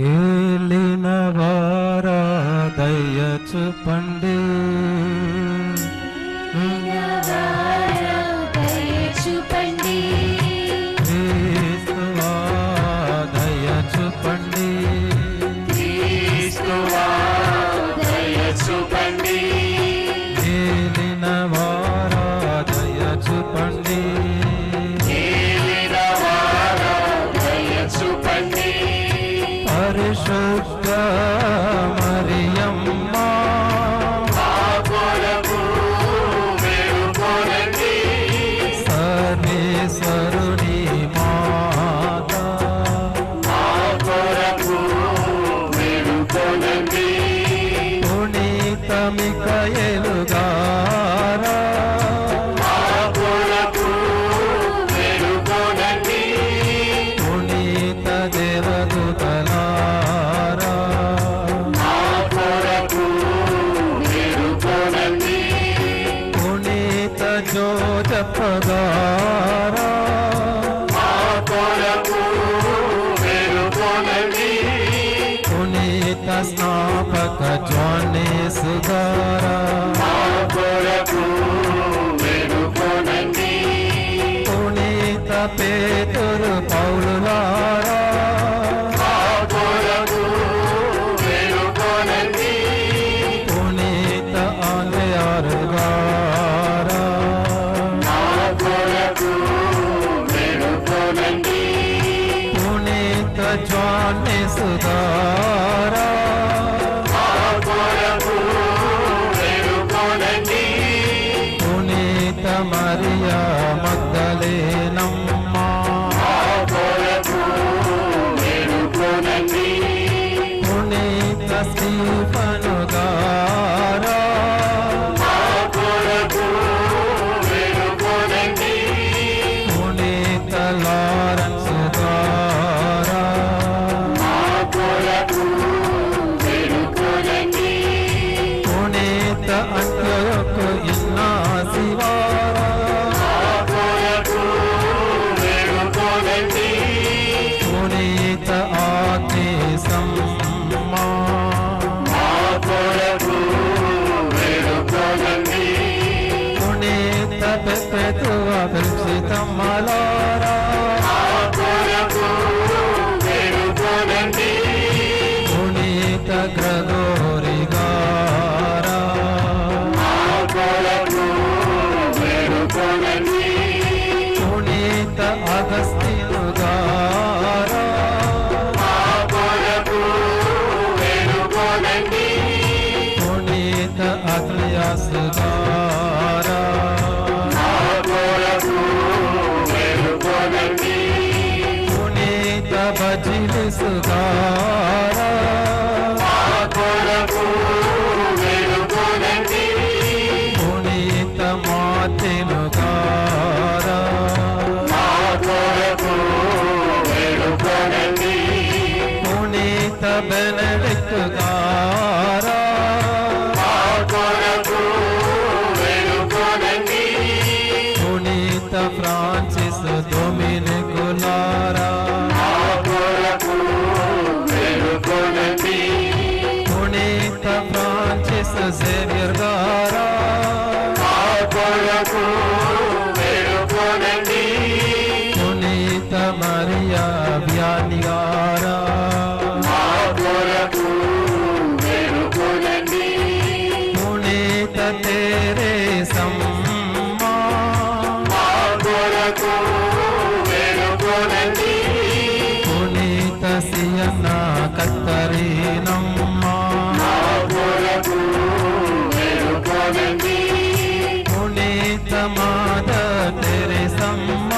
ఏలిన వారా దయ చూపండి, క్రీస్తువా దయ చూపండి, ఏలిన వారా దయ చూపండి, పరిశుద్ధ మరియమ్మ సర్వేశ్వరుని మాత, పునీత మిఖాయేలు గారా పునీత దేవదూతలారా పునీత జోజప్ప గారా పునీత స్నాపక జోనేసు గారా పునీత పేతురు పౌలులారా పునీత ఆంద్రెయారు గారా పునీత జోనేసు గారా పునీత మరియా మగ్దలేనమ్మ, పునీత స్టీఫను గారా పునీత లారెన్స్ గారా పునీత అంత్యోకు ఇన్నాసి వారా పునీత ఆగ్నేసమ్మ, పునీత పెపెతువ దర్శితమ్మలారా పునీత గ్రగోరి గారా పునీత అగస్తిను గారా పునీత అగ్నియాసు గారా పునీత బజిలిసు గారా పునీత మార్టిను గారా పునీత బెనడిక్ట్ గారా పునీత ఫ్రాన్సిస్ డొమినికులారా పునీత ఫ్రాన్సిస్ జేవియర్ గారా పునీత మరియా వ్యాని గారా పునీత తెరేసమ్మ, పునీత సియన్న కత్తరీనమ్మ, పునీత మాద తెరేసమ్మ,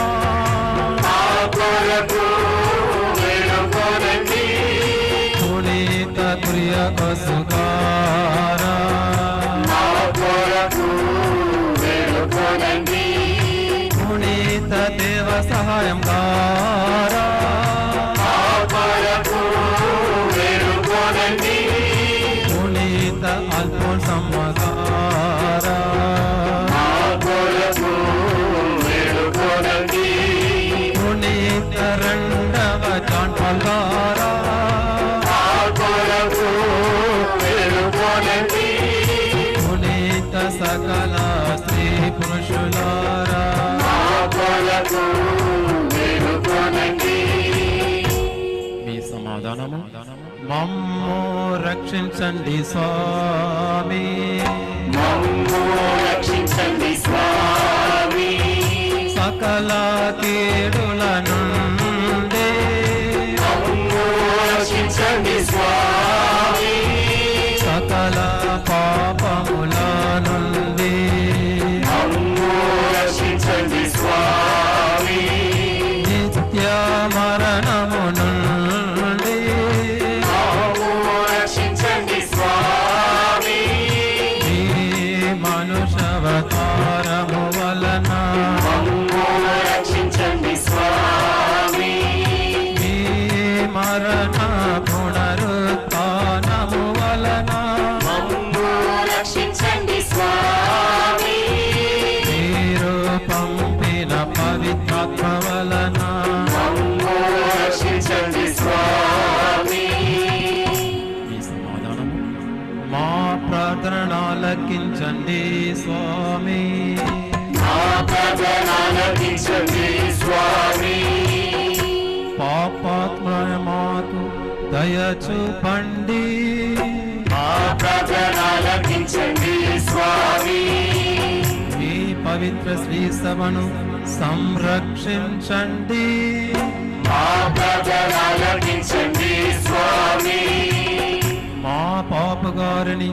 పునీత కురియాకోసు గారా పునీత దేవ సహాయం గారా పునీత అల్ఫోన్సమ్మ గారా పునీత రెండవ జాన్ పాల్ గారా సకల స్త్రీ పురుషులారా మీ సమాధానము మమ్ము రక్షించండి స్వామి, సకల కీడుల నుండి సకల పాపముల నుండి నిత్య మరణము నుండి ఈ మనుష్యవతారము వలన ఈ మరణ పునరుత్థానము వలన మీరు పంపిన పవిత్రాత్మ వలన ఈ సమాధానము మా ప్రార్థన ఆలకించండి స్వామి, పాపాత్మ మాకు దయ చూపండి, మీ పవిత్ర శ్రీ సభను సంరక్షించండి, మా పాపగారిని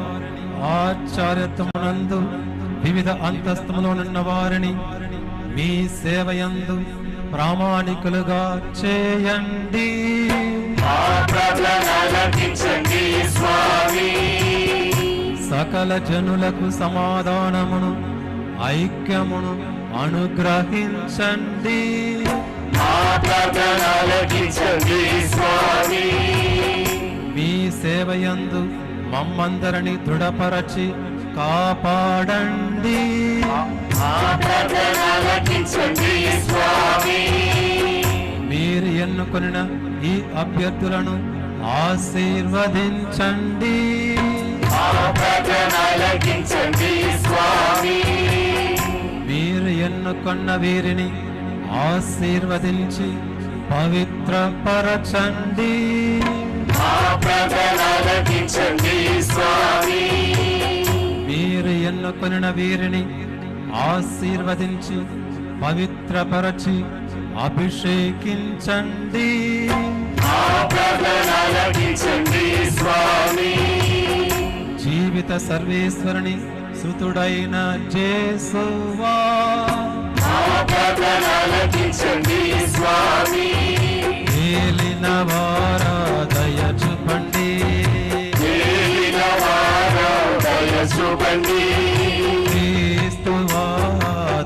ఆచార్యత్వమునందు వివిధ అంతస్తుములో ఉన్న వారిని మీ సేవయందు ప్రామాణికులుగా చేయండి, సకల జనులకు సమాధానమును ఐక్యమును అనుగ్రహించండి, మీ సేవయందు మమ్మందరిని దృఢపరచి కాపాడండి, మీరు ఎన్నుకొనిన ఈ అభ్యర్థులను ఆశీర్వదించండి, మీరు ఎన్నుకొన్న వీరిని ఆశీర్వదించి పవిత్రపరచండి, మీరు ఎన్నుకొనిన వీరిని ఆశీర్వదించి పవిత్రపరచి అభిషేకించండి, జీవిత సర్వేశ్వరుని సుతుడైన జేసువా ఏలిన వారా దయ చూపండి, క్రీస్తువా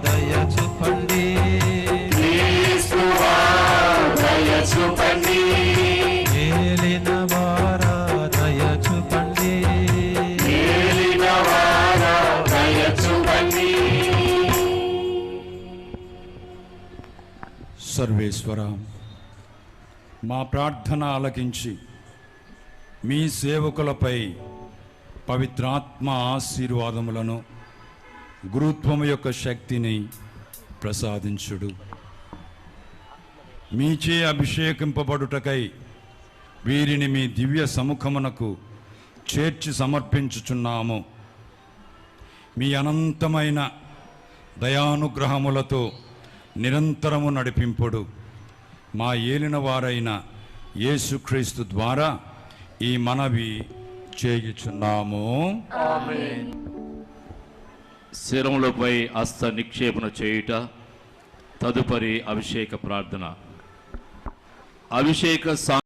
దయ చూపండి, ఏలిన వారా దయ చూపండి, సర్వేశ్వర మా ప్రార్థన ఆలకించి మీ సేవకులపై పవిత్రాత్మ ఆశీర్వాదములను గురుత్వము యొక్క శక్తిని ప్రసాదించుడు, మీచే అభిషేకింపబడుటకై వీరిని మీ దివ్య సముఖమునకు చేర్చి సమర్పించుచున్నాము, మీ అనంతమైన దయానుగ్రహములతో నిరంతరము నడిపింపుడు, మా ఏలిన వారైన యేసుక్రీస్తు ద్వారా ఈ మనవి చేయుచున్నాము. శిరములపై హస్త నిక్షేపణ చేయుట తదుపరి అభిషేక ప్రార్థన. అభిషేక